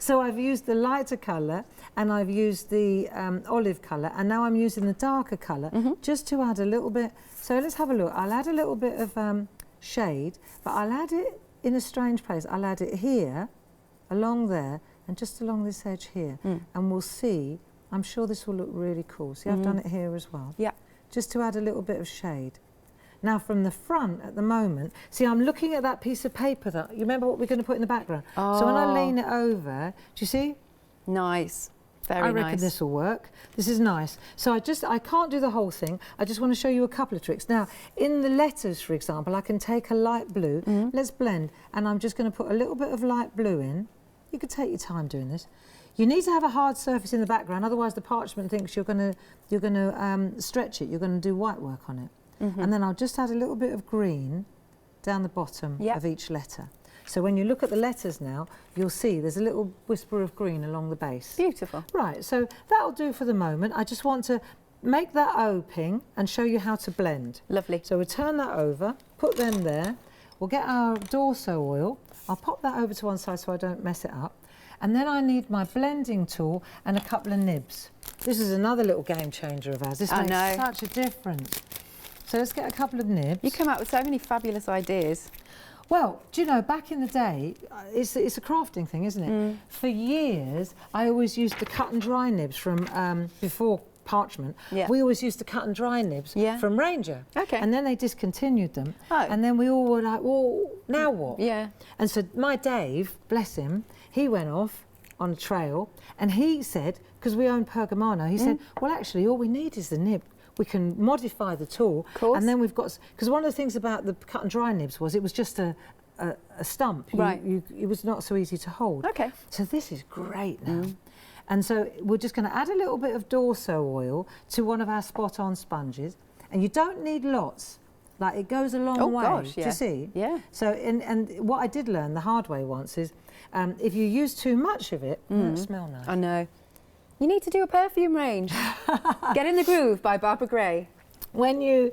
So I've used the lighter colour, and I've used the olive colour, and now I'm using the darker colour just to add a little bit. So let's have a look. I'll add a little bit of shade, but I'll add it in a strange place. I'll add it here, along there, and just along this edge here. And we'll see, I'm sure this will look really cool. See, I've done it here as well. Yeah. Just to add a little bit of shade. Now from the front at the moment, see, I'm looking at that piece of paper that, you remember what we're going to put in the background? Oh. So when I lean it over, do you see? Nice. Very I nice. reckon this will work. This is nice. So I can't do the whole thing. I just want to show you a couple of tricks. Now, in the letters, for example, I can take a light blue. Let's blend. And I'm just going to put a little bit of light blue in. You could take your time doing this. You need to have a hard surface in the background, otherwise the parchment thinks you're going to stretch it. You're going to do white work on it. And then I'll just add a little bit of green down the bottom of each letter. So when you look at the letters now, you'll see there's a little whisper of green along the base. Beautiful. Right, so that'll do for the moment. I just want to make that O-ping and show you how to blend. Lovely. So we'll turn that over, put them there. We'll get our Dorso oil. I'll pop that over to one side so I don't mess it up. And then I need my blending tool and a couple of nibs. This is another little game changer of ours. This makes such a difference. So let's get a couple of nibs. You come out with so many fabulous ideas. Well, do you know, back in the day, it's a crafting thing, isn't it? For years, I always used the cut and dry nibs from before parchment. We always used the cut and dry nibs from Ranger. Okay. And then they discontinued them. Oh. And then we all were like, well, now what? Yeah. And so my Dave, bless him, he went off on a trail and he said, because we own Pergamano, he said, well, actually, all we need is the nib. We can modify the tool, and then we've got, because one of the things about the cut and dry nibs was it was just a stump. Right. It was not so easy to hold. Okay. So this is great now. And so we're just going to add a little bit of Dorso oil to one of our spot-on sponges, and you don't need lots. Like, it goes a long way. Gosh, Do you see? Yeah. So, and what I did learn the hard way once is, if you use too much of it, it won't smell nice. I know. You need to do a perfume range. Get in the Groove by Barbara Gray. When you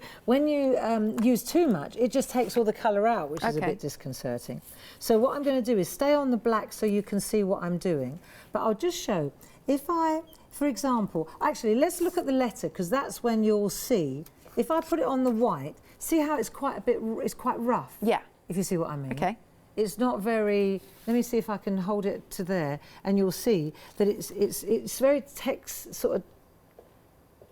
use too much, it just takes all the colour out, which is a bit disconcerting. So what I'm going to do is stay on the black so you can see what I'm doing. But I'll just show, if I, for example, actually let's look at the letter, because that's when you'll see, if I put it on the white, see how it's quite rough? Yeah. If you see what I mean. Okay. It's not very, let me see if I can hold it to there, and you'll see that it's very sort of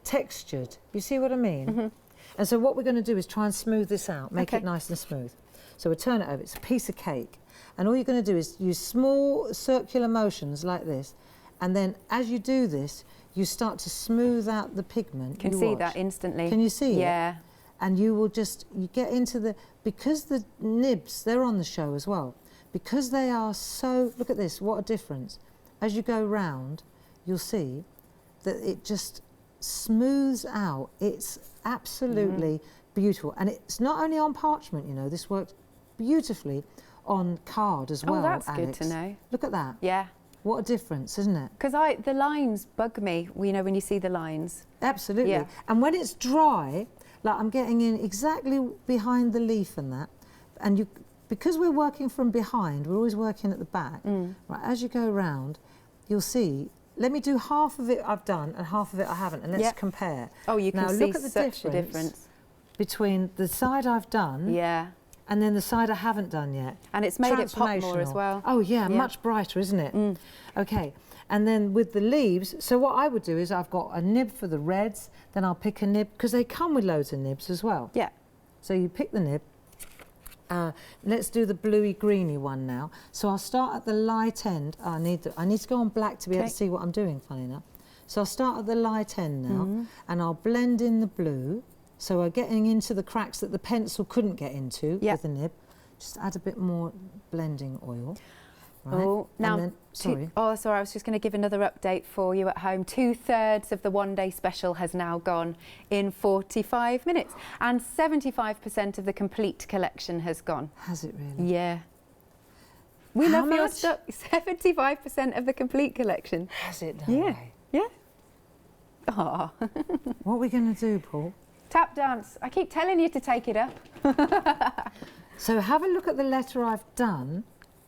textured. You see what I mean? And so what we're going to do is try and smooth this out, make it nice and smooth. So we'll turn it over, it's a piece of cake. And all you're going to do is use small circular motions like this, and then as you do this, you start to smooth out the pigment. Can see that instantly. Can you see it? Yeah. And you will just, you get into the, because the nibs, they're on the show as well, because they are so, look at this, what a difference. As you go round, you'll see that it just smooths out. It's absolutely beautiful. And it's not only on parchment, you know, this works beautifully on card as well, that's Alex. good to know. Look at that. Yeah. What a difference, isn't it? Because the lines bug me, you know, when you see the lines. Absolutely. Yeah. And when it's dry, like I'm getting in exactly behind the leaf and that, and you, because we're working from behind, we're always working at the back. Right, as you go round, you'll see, let me do half of it I've done and half of it I haven't, and let's compare. Oh, you can now, see look at the such a difference between the side I've done and then the side I haven't done yet. And it's made it pop more as well. Oh yeah, much brighter, isn't it? Okay, and then with the leaves, so what I would do is I've got a nib for the reds, then I'll pick a nib, because they come with loads of nibs as well. Yeah. So you pick the nib, Let's do the bluey greeny one now. So I'll start at the light end. I need to go on black to be able to see what I'm doing, funny enough. So I'll start at the light end now, and I'll blend in the blue. So we're getting into the cracks that the pencil couldn't get into with the nib. Just add a bit more blending oil. Right. Oh, now, then, sorry. I was just going to give another update for you at home. 2/3 of the one-day special has now gone in 45 minutes, and 75% of the complete collection has gone. Has it really? Yeah. We love your stuff. 75% of the complete collection. Has it? Yeah. Yeah. Oh. What are we going to do, Paul? Tap dance. I keep telling you to take it up. So have a look at the letter I've done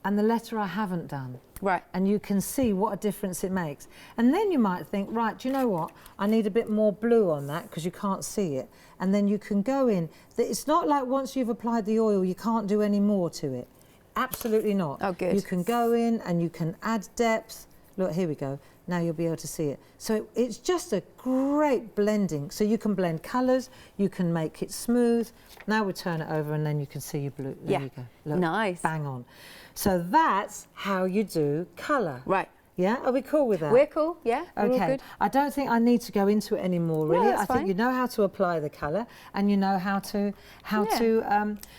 and the letter I haven't done. Right. And you can see what a difference it makes. And then you might think, right, do you know what? I need a bit more blue on that because you can't see it. And then you can go in. It's not like once you've applied the oil, you can't do any more to it. Absolutely not. Oh, good. You can go in and you can add depth. Look, here we go. Now you'll be able to see it. So it's just a great blending. So you can blend colours, you can make it smooth. Now we turn it over and then you can see your blue. There you go. Look, nice. Bang on. So that's how you do colour. Right. Yeah, are we cool with that? We're cool, yeah. We're all Okay, good. I don't think I need to go into it anymore, really. that's I think fine. you know how to apply the colour and you know how to.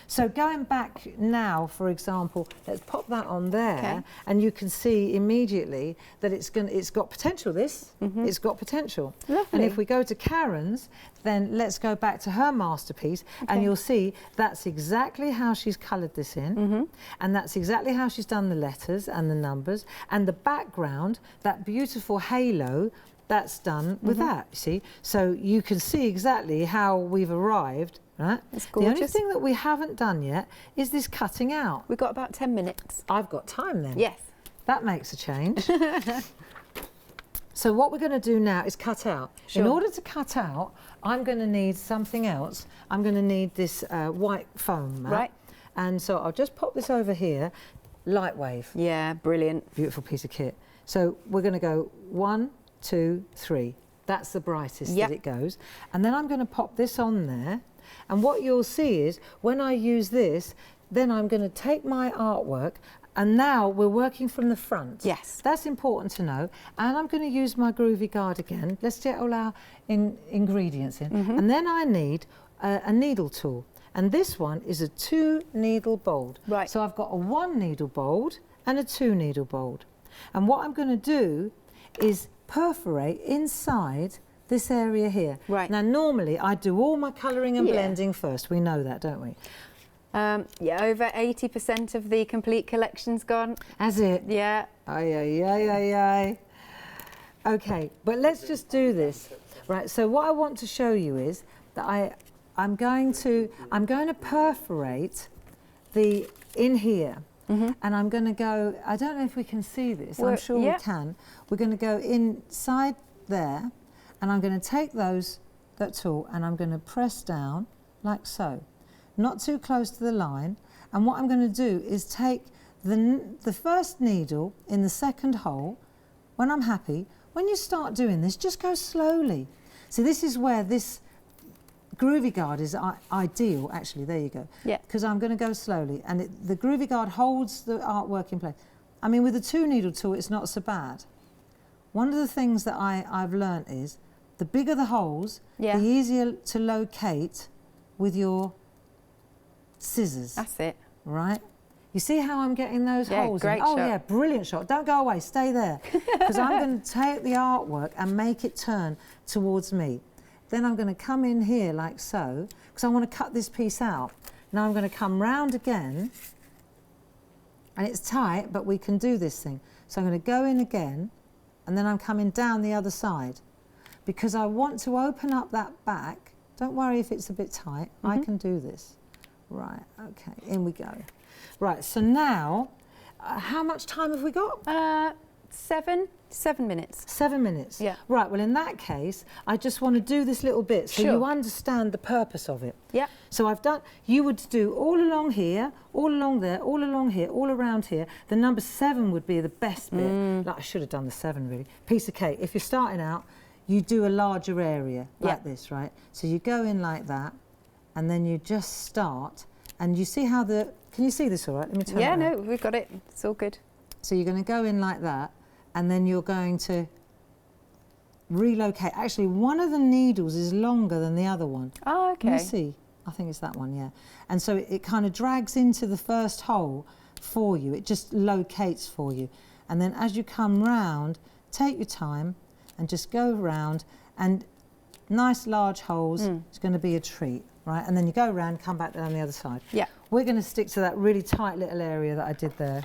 So going back now, for example, let's pop that on there, and you can see immediately that it's got potential. It's got potential. Lovely. And if we go to Karen's, then let's go back to her masterpiece, and you'll see that's exactly how she's coloured this in, and that's exactly how she's done the letters and the numbers and the background. That beautiful halo that's done with that, you see. So you can see exactly how we've arrived, right? It's gorgeous. The only thing that we haven't done yet is this cutting out. We've got about 10 minutes. I've got time then. Yes. That makes a change. So what we're going to do now is cut out. Sure. In order to cut out, I'm going to need something else. I'm going to need this white foam mat. Right. And so I'll just pop this over here. Light wave. Yeah, brilliant. Beautiful piece of kit. So we're going to go 1, 2, 3. That's the brightest that it goes. And then I'm going to pop this on there. And what you'll see is when I use this, then I'm going to take my artwork, and now we're working from the front. Yes. That's important to know. And I'm going to use my Groovi guard again. Let's get all our ingredients in. And then I need a needle tool. And this one is a 2 needle bold. Right. So I've got a 1 needle bold and a 2 needle bold. And what I'm going to do is perforate inside this area here. Right. Now, normally I do all my colouring and blending first. We know that, don't we? Yeah, over 80% of the complete collection's gone. Has it? Yeah. Aye, aye, aye, aye, aye. Okay, but let's just do this. Right, so what I want to show you is that I'm going to perforate in here. And I'm going to go, I don't know if we can see this, I'm sure we can. We're going to go inside there, and I'm going to take that tool and I'm going to press down like so. Not too close to the line. And what I'm going to do is take the first needle in the second hole. When I'm happy, when you start doing this, just go slowly. See, this is where this Groovi guard is ideal, actually. There you go. Yeah. Because I'm going to go slowly, and the Groovi guard holds the artwork in place. I mean, with a 2 needle tool, it's not so bad. One of the things that I've learnt is the bigger the holes, the easier to locate with your scissors. That's it. Right? You see how I'm getting those holes great in? Oh, shot. yeah, brilliant shot. Don't go away, stay there. Because I'm going to take the artwork and make it turn towards me. Then I'm going to come in here like so, because I want to cut this piece out. Now I'm going to come round again, and it's tight, but we can do this thing. So I'm going to go in again, and then I'm coming down the other side, because I want to open up that back. Don't worry if it's a bit tight, I can do this. Right, okay, in we go. Right, so now, how much time have we got? 7 minutes. 7 minutes? Yeah. Right, well in that case, I just want to do this little bit so you understand the purpose of it. Yeah. So you would do all along here, all along there, all along here, all around here. The number 7 would be the best bit. Like I should have done the 7 really. Piece of cake. If you're starting out, you do a larger area like this, right? So you go in like that, and then you just start And you see how can you see this all right? Let me turn it Yeah, around. no, we've got it. It's all good. So you're going to go in like that, and then you're going to relocate. Actually, one of the needles is longer than the other one. Oh, okay. Can you see? I think it's that one, yeah. And so it kind of drags into the first hole for you. It just locates for you. And then as you come round, take your time and just go round, and nice large holes. It's going to be a treat, right? And then you go around, come back down the other side. Yeah. We're going to stick to that really tight little area that I did there,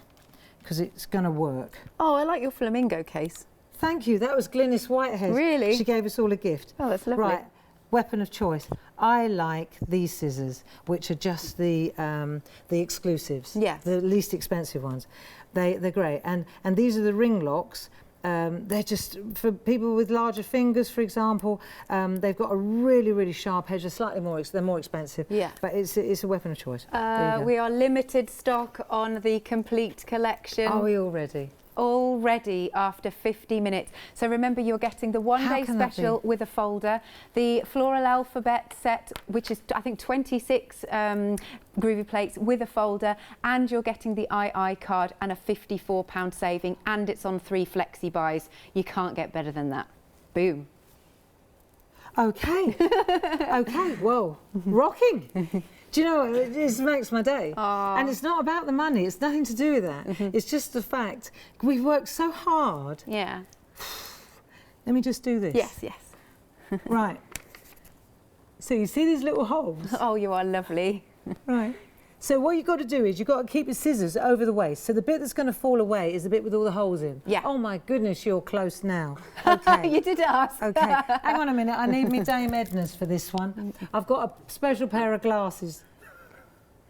because it's going to work. Oh, I like your flamingo case. Thank you. That was Glynis Whitehead. Really? She gave us all a gift. Oh, that's lovely. Right. Weapon of choice. I like these scissors, which are just the exclusives. Yes. The least expensive ones. They're great. And these are the ring locks. They're just for people with larger fingers, for example. They've got a really, really sharp edge. They're slightly they're more expensive. Yeah. But it's a weapon of choice. There you go. We are limited stock on the complete collection. Are we all ready? Already after 50 minutes. So remember, you're getting the one-day special with a folder, the Floral alphabet set, which is I think 26 Groovi plates with a folder, and you're getting the II card and a £54 saving, and it's on 3 flexi buys. You can't get better than that. Boom. Okay. Okay. Whoa. Rocking. Do you know, this makes my day. Aww. And it's not about the money. It's nothing to do with that. It's just the fact we've worked so hard. Yeah. Let me just do this. Yes, yes. Right. So you see these little holes? Oh, you are lovely. Right. So what you've got to do is you've got to keep your scissors over the waist. So the bit that's going to fall away is the bit with all the holes in. Yeah. Oh my goodness, you're close now. Okay. You did ask. Okay. Hang on a minute. I need me Dame Edna's for this one. I've got a special pair of glasses.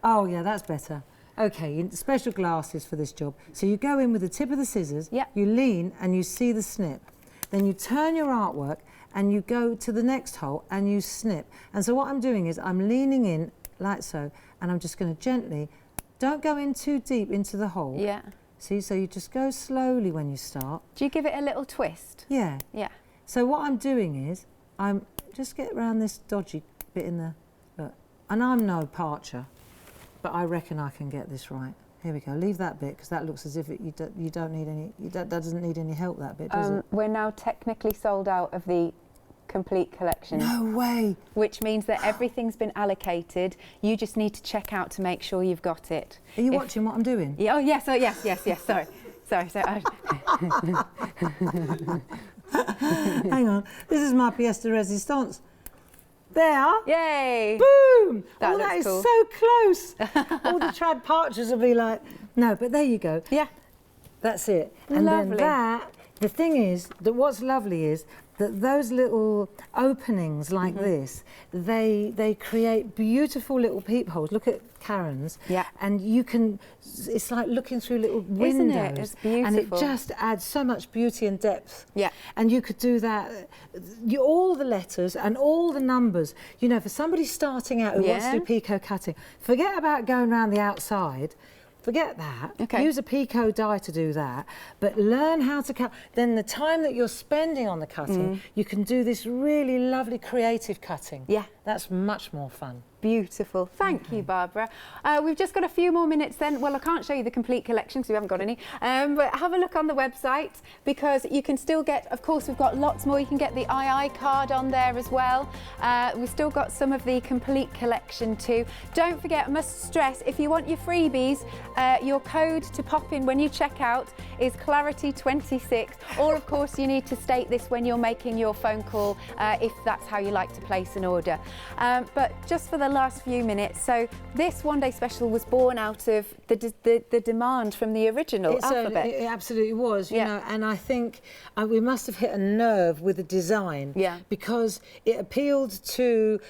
Oh yeah, that's better. Okay, special glasses for this job. So you go in with the tip of the scissors. Yeah. You lean and you see the snip. Then you turn your artwork and you go to the next hole and you snip. And so what I'm doing is I'm leaning in like so, and I'm just going to gently, don't go in too deep into the hole. Yeah. See, so you just go slowly when you start. Do you give it a little twist? Yeah. Yeah. So what I'm doing is, I'm just get around this dodgy bit in the, look, and I'm no parcher, but I reckon I can get this right. Here we go, leave that bit, because that looks as if you don't need any, that doesn't need any help, that bit, does it? We're now technically sold out of the complete collection. No way. Which means that everything's been allocated. You just need to check out to make sure you've got it. Are you watching what I'm doing? Yeah, oh yes, sorry. Sorry. Hang on, this is my pièce de résistance. There. Yay! Boom! That that is cool. so close. All the trad parchers will be like, no, but there you go. Yeah. That's it. And Lovely. then the thing is, that what's lovely is that those little openings like this, they create beautiful little peepholes. Look at Karen's. Yeah. And you can, it's like looking through little windows. Isn't it? It's beautiful. And it just adds so much beauty and depth. Yeah. And you could do that, all the letters and all the numbers. You know, for somebody starting out who wants to do picot cutting, forget about going around the outside. Forget that. Okay. Use a picot die to do that, but learn how to cut. Then the time that you're spending on the cutting, you can do this really lovely creative cutting. Yeah. That's much more fun. Beautiful. Thank you, Barbara. We've just got a few more minutes then. Well, I can't show you the complete collection because we haven't got any. But have a look on the website, because you can still get, of course, we've got lots more. You can get the II card on there as well. We've still got some of the complete collection too. Don't forget, I must stress, if you want your freebies, your code to pop in when you check out is Clarity26. Or, of course, you need to state this when you're making your phone call, if that's how you like to place an order. But just for the last few minutes, so this one-day special was born out of the demand from the original alphabet. It absolutely was, you know, and I think we must have hit a nerve with the design, because it appealed to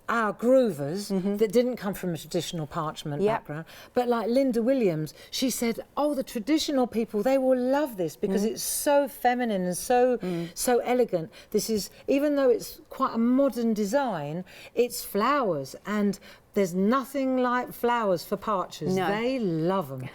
our groovers that didn't come from a traditional parchment background, but like Linda Williams, she said, oh, the traditional people, they will love this because it's so feminine and so elegant. This is, even though it's quite a modern design, it's flowers and there's nothing like flowers for partridges. No. They love them.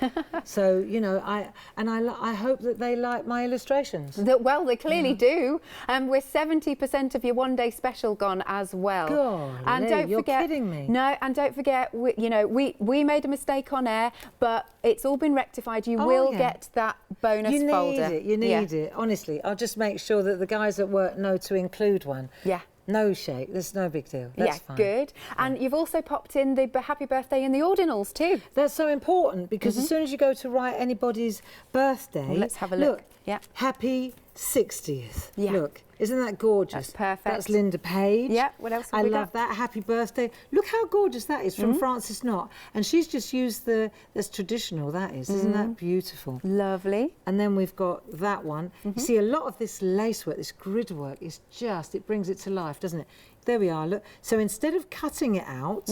So, you know, I hope that they like my illustrations. Well, they clearly do. We're 70% of your one-day special gone as well. God, and don't you're forget, kidding me. No, and don't forget, we made a mistake on air, but it's all been rectified. You will get that bonus folder. You need it. Honestly, I'll just make sure that the guys at work know to include one. Yeah. No shake. There's no big deal. That's fine. Good. And you've also popped in the happy birthday in the ordinals too. That's so important because as soon as you go to write anybody's birthday, well, let's have a look. Yeah. Happy 60th. Yeah. Look, isn't that gorgeous? That's perfect. That's Linda Page. Yeah. What else have I we love got? that. Happy birthday. Look how gorgeous that is from Frances Knott. And she's just used that's traditional, that is. Isn't that beautiful? Lovely. And then we've got that one. You see, a lot of this lace work, this grid work, is just, it brings it to life, doesn't it? There we are, look. So instead of cutting it out,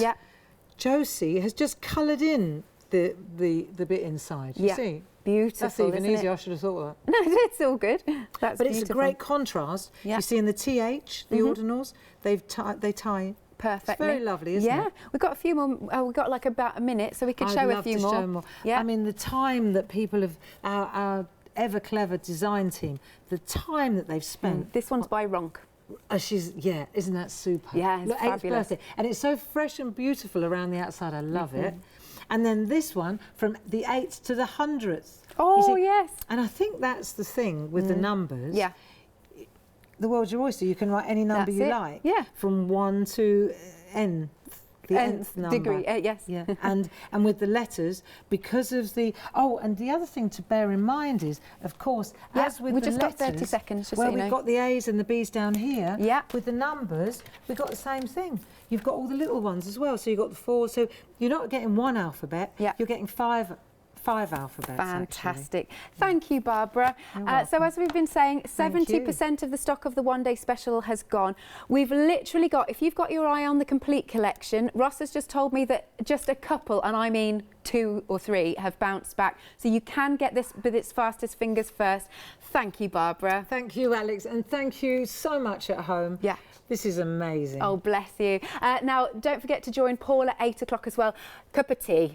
Josie has just coloured in the bit inside. You see? Beautiful. That's even easier. I should have thought that. No, it's all good. But it's a great contrast. You see in the TH, the ordinals, they tie. Perfectly. It's very lovely, isn't it? Yeah, we've got a few more. We've got like about a minute, so we can show a few more. Show more. Yeah. I mean, the time that people have, our ever clever design team, the time that they've spent. This one's by Ronk. Isn't that super? Yeah, it's fabulous. 8th birthday. And it's so fresh and beautiful around the outside. I love it. And then this one, from the 8th to the 100th. Oh, yes. And I think that's the thing with the numbers. Yeah. The world's your oyster. You can write any number you like. Yeah. From 1 to n. The nth number. Degree, yes. Yeah. and with the letters, because of the... Oh, and the other thing to bear in mind is, of course, as with we the just letters... got 30 seconds, just where so you know. we've got the A's and the B's down here, Yeah. with the numbers, we've got the same thing. You've got all the little ones as well. So you've got the 4. So you're not getting one alphabet. Yeah. You're getting five alphabets. Fantastic. Actually. Thank you, Barbara. So as we've been saying, 70% of the stock of the one-day special has gone. We've literally got, if you've got your eye on the complete collection, Ross has just told me that just a couple, and I mean 2 or 3, have bounced back. So you can get this with its fastest fingers first. Thank you, Barbara. Thank you, Alex, and thank you so much at home. Yeah. This is amazing. Oh, bless you. Now, don't forget to join Paul at 8 o'clock as well. Cup of tea.